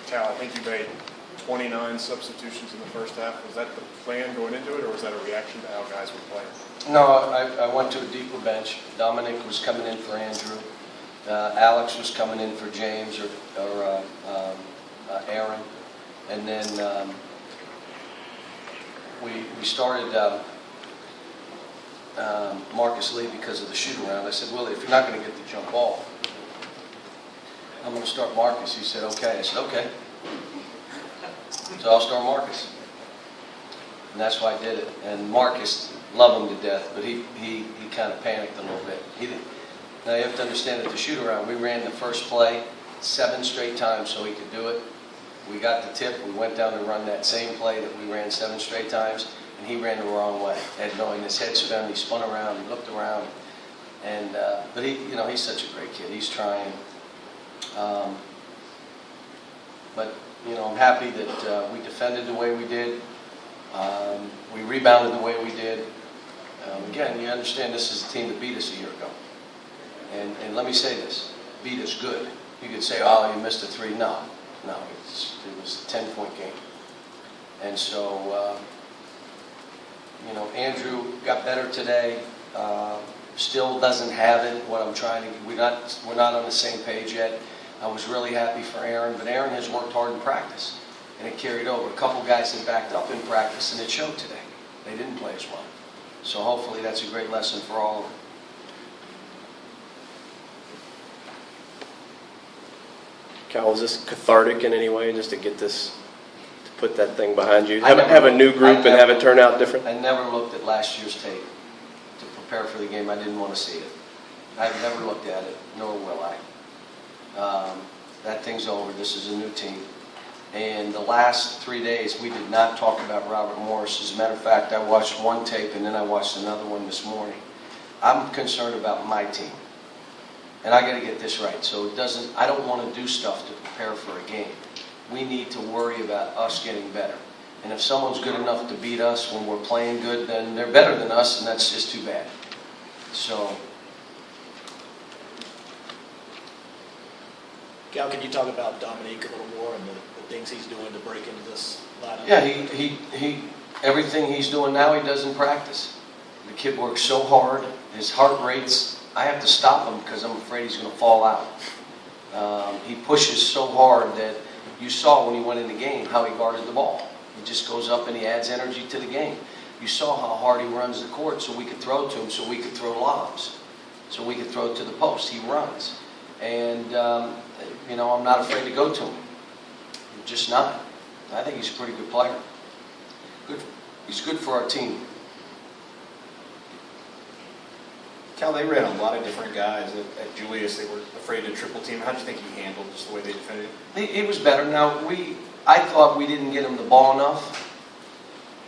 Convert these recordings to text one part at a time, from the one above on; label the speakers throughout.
Speaker 1: Cal, I think you made 29 substitutions in the first half. Was that the plan going into it, or was that a reaction to how guys were playing?
Speaker 2: No, I went to a deeper bench. Dominic was coming in for Andrew. Alex was coming in for James or Aaron. And then we started Marcus Lee because of the shoot-around. I said, Willie, if you're not going to get the jump ball, I'm going to start Marcus. He said, okay. I said, okay. So I'll start Marcus. And that's why I did it. And Marcus, love him to death, but he kind of panicked a little bit. Now you have to understand that the shoot-around, we ran the first play 7 straight times so he could do it. We got the tip. We went down to run that same play that we ran 7 straight times, and he ran the wrong way. Had knowing his head spun, he spun around, he looked around, and but he's such a great kid. He's trying. But I'm happy that we defended the way we did. We rebounded the way we did. Again, you understand this is a team that beat us a year ago. And let me say this, beat us good. You could say, oh, you missed a 3. No, it was a 10-point game. And so, Andrew got better today. Still doesn't have it. What I'm trying to, we're not on the same page yet. I was really happy for Aaron, but Aaron has worked hard in practice, and it carried over. A couple guys had backed up in practice, and it showed today. They didn't play as well. So hopefully that's a great lesson for all of them.
Speaker 3: Cal, was this cathartic in any way, just to get this, to put that thing behind you? Have a new group and have it turn out different?
Speaker 2: I never looked at last year's tape to prepare for the game. I didn't want to see it. I've never looked at it, nor will I. That thing's over. This is a new team. And the last 3 days, we did not talk about Robert Morris. As a matter of fact, I watched one tape and then I watched another one this morning. I'm concerned about my team. And I got to get this right. So I don't want to do stuff to prepare for a game. We need to worry about us getting better. And if someone's good enough to beat us when we're playing good, then they're better than us, and that's just too bad. So.
Speaker 4: Cal, can you talk about Dominique a little more and the things he's doing to break into this lineup?
Speaker 2: Yeah, he everything he's doing now he does in practice. The kid works so hard. His heart rate's, I have to stop him because I'm afraid he's going to fall out. He pushes so hard that you saw when he went in the game how he guarded the ball. He just goes up and he adds energy to the game. You saw how hard he runs the court so we could throw to him, so we could throw lobs, so we could throw to the post. He runs. And, I'm not afraid to go to him. I'm just not. I think he's a pretty good player. He's good for our team.
Speaker 1: Cal, they ran a lot of different guys at Julius. They were afraid to triple team. How do you think he handled just the way they defended him?
Speaker 2: He was better. Now, I thought we didn't get him the ball enough.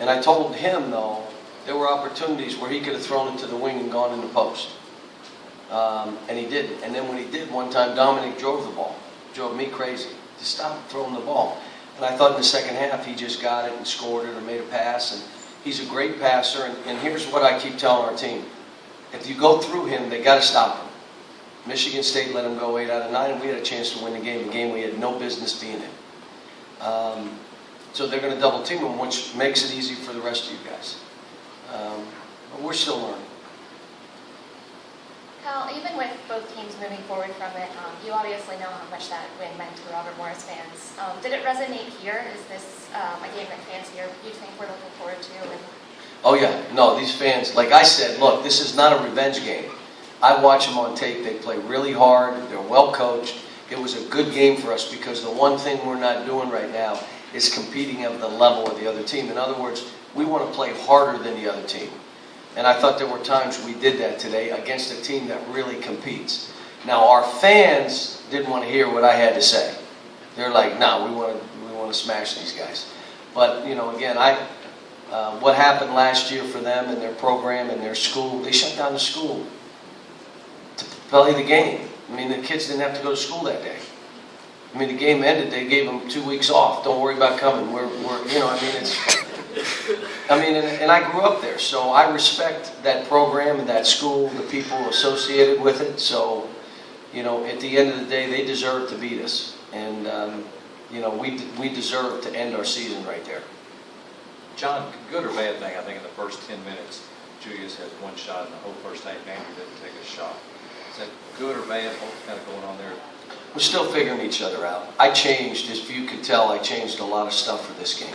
Speaker 2: And I told him, though, there were opportunities where he could have thrown it to the wing and gone in the post. And he didn't. And then when he did, one time Dominic drove the ball. Drove me crazy. Just stop throwing the ball. And I thought in the second half he just got it and scored it or made a pass. And he's a great passer. And here's what I keep telling our team. If you go through him, they got to stop him. Michigan State let him go 8 out of 9, and we had a chance to win the game. A game we had no business being in. So they're going to double team him, which makes it easy for the rest of you guys. But we're still learning.
Speaker 5: Cal, even with both teams moving forward from it, you obviously know how much that win meant to the Robert Morris fans. Did it resonate here? Is this a game that fans here you think we're looking forward to?
Speaker 2: Oh yeah, no, these fans, like I said, look, this is not a revenge game. I watch them on tape. They play really hard. They're well coached. It was a good game for us because the one thing we're not doing right now is competing at the level of the other team. In other words, we want to play harder than the other team. And I thought there were times we did that today against a team that really competes. Now, our fans didn't want to hear what I had to say. They're like, no, we want to smash these guys. But, again, what happened last year for them and their program and their school, they shut down the school to play the game. I mean, the kids didn't have to go to school that day. I mean, the game ended, they gave them 2 weeks off. Don't worry about coming. And I grew up there, so I respect that program and that school, the people associated with it. So, at the end of the day, they deserve to beat us. And we deserve to end our season right there.
Speaker 6: John, good or bad thing, I think in the first 10 minutes, Julius had one shot in the whole first half, Andrew didn't take a shot. Is that good or bad? What's kind of going on there?
Speaker 2: We're still figuring each other out. I changed, if you could tell, I changed a lot of stuff for this game.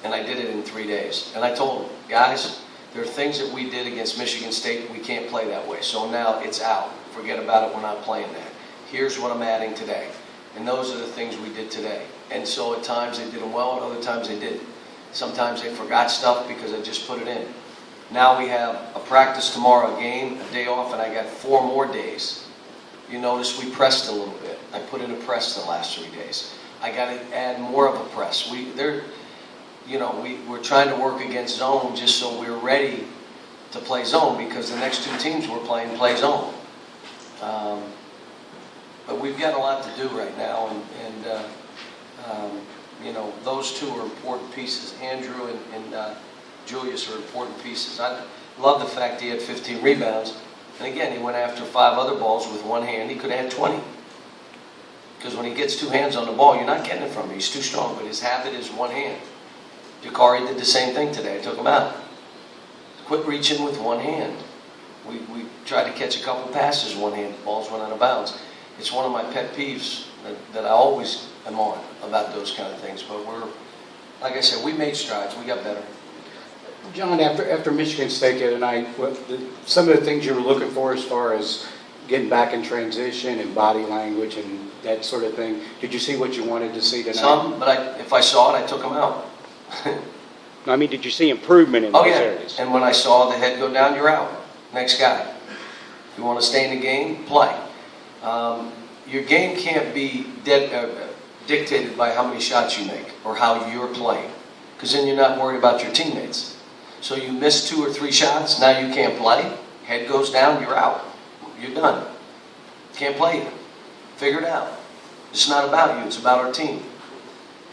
Speaker 2: And I did it in 3 days. And I told them, guys, there are things that we did against Michigan State, we can't play that way. So now it's out. Forget about it, we're not playing that. Here's what I'm adding today. And those are the things we did today. And so at times they did them well, and other times they didn't. Sometimes they forgot stuff because I just put it in. Now we have a practice tomorrow, a game, a day off, and I got 4 more days. You notice we pressed a little bit. I put in a press the last 3 days. I got to add more of a press. We're trying to work against zone just so we're ready to play zone, because the next 2 teams we're playing play zone. But we've got a lot to do right now, and those 2 are important pieces. Andrew and Julius are important pieces. I love the fact he had 15 rebounds. And again, he went after 5 other balls with one hand. He could have had 20. Because when he gets 2 hands on the ball, you're not getting it from him. He's too strong, but his habit is one hand. Calipari did the same thing today. I took him out. Quit reaching with one hand. We tried to catch a couple passes one hand. The balls went out of bounds. It's one of my pet peeves that I always am on about those kind of things. But like I said, we made strides. We got better.
Speaker 7: John, after Michigan State the other night, some of the things you were looking for as far as getting back in transition and body language and that sort of thing, did you see what you wanted to see tonight?
Speaker 2: Some, but if I saw it, I took them out.
Speaker 7: No, I mean, did you see improvement in those areas?
Speaker 2: And when I saw the head go down, you're out. Next guy. If you want to stay in the game, play. Your game can't be dictated by how many shots you make or how you're playing, because then you're not worried about your teammates. So you miss 2 or 3 shots, now you can't play. Head goes down, you're out. You're done. Can't play you. Figure it out. It's not about you, it's about our team.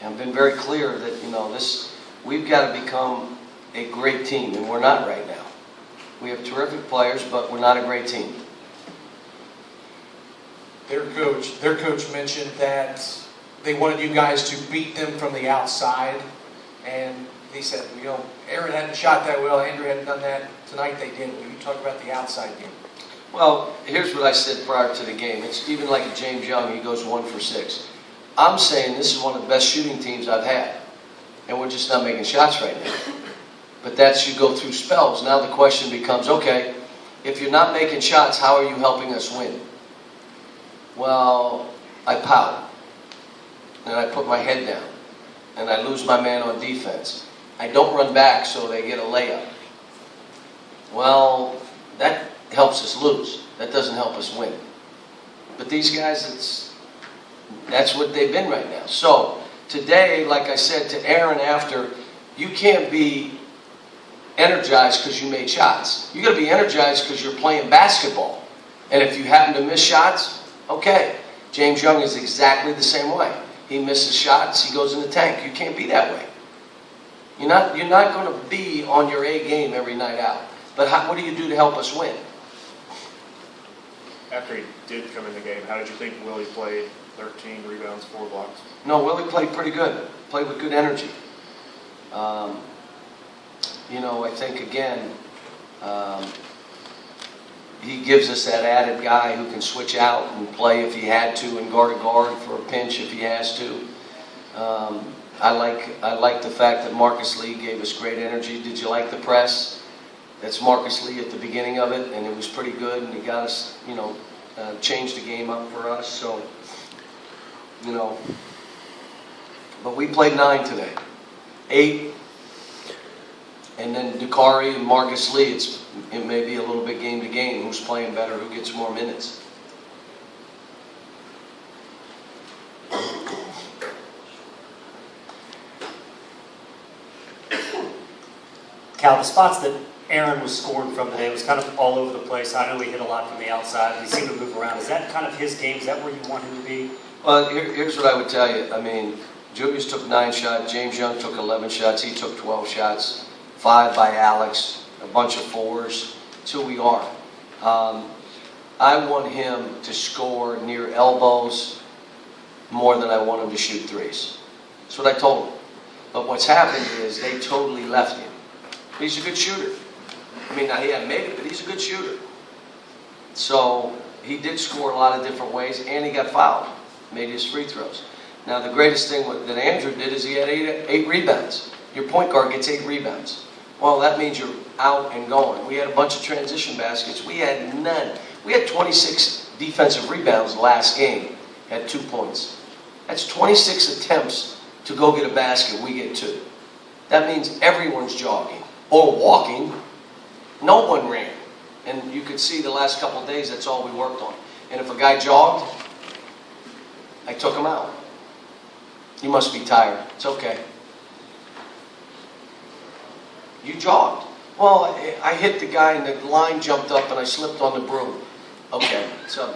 Speaker 2: And I've been very clear that, we've got to become a great team, and we're not right now. We have terrific players, but we're not a great team.
Speaker 8: Their coach mentioned that they wanted you guys to beat them from the outside, and he said, Aaron hadn't shot that well, Andrew hadn't done that. Tonight they did. Will you talk about the outside game?
Speaker 2: Well, here's what I said prior to the game. It's even like James Young, he goes 1 for 6. I'm saying this is one of the best shooting teams I've had, and we're just not making shots right now. But you go through spells. Now the question becomes, okay, if you're not making shots, how are you helping us win? Well, I pout, and I put my head down, and I lose my man on defense. I don't run back so they get a layup. Well, that helps us lose. That doesn't help us win. But these guys, that's what they've been right now. So today, like I said to Aaron after, you can't be energized because you made shots. You got to be energized because you're playing basketball. And if you happen to miss shots, okay. James Young is exactly the same way. He misses shots, he goes in the tank. You can't be that way. You're not going to be on your A game every night out. But what do you do to help us win?
Speaker 9: After he did come in the game, how did you think Willie played? 13 rebounds, 4 blocks.
Speaker 2: No, Willie played pretty good. Played with good energy. I think, again, he gives us that added guy who can switch out and play if he had to and guard a guard for a pinch if he has to. I like the fact that Marcus Lee gave us great energy. Did you like the press? That's Marcus Lee at the beginning of it, and it was pretty good, and he got us, changed the game up for us. So, but we played 9 today. 8. And then Calipari and Marcus Lee, it may be a little bit game to game. Who's playing better? Who gets more minutes?
Speaker 10: Cal, the spots that Aaron was scoring from today was kind of all over the place. I know he hit a lot from the outside. He seemed to move around. Is that kind of his game? Is that where you want him to be?
Speaker 2: Well, here's what I would tell you. I mean, Julius took 9 shots. James Young took 11 shots. He took 12 shots. 5 by Alex. A bunch of 4s. It's who we are. I want him to score near elbows more than I want him to shoot threes. That's what I told him. But what's happened is they totally left him. He's a good shooter. I mean, now he hadn't made it, but he's a good shooter. So he did score a lot of different ways, and he got fouled, made his free throws. Now, the greatest thing that Andrew did is he had eight rebounds. Your point guard gets 8 rebounds. Well, that means you're out and going. We had a bunch of transition baskets. We had none. We had 26 defensive rebounds last game, had 2 points. That's 26 attempts to go get a basket. We get 2. That means everyone's jogging or walking. No one ran. And you could see the last couple of days, that's all we worked on. And if a guy jogged, I took him out. You must be tired. It's okay. You jogged. Well, I hit the guy and the line jumped up and I slipped on the broom. Okay, so.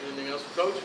Speaker 11: Anything else, Coach?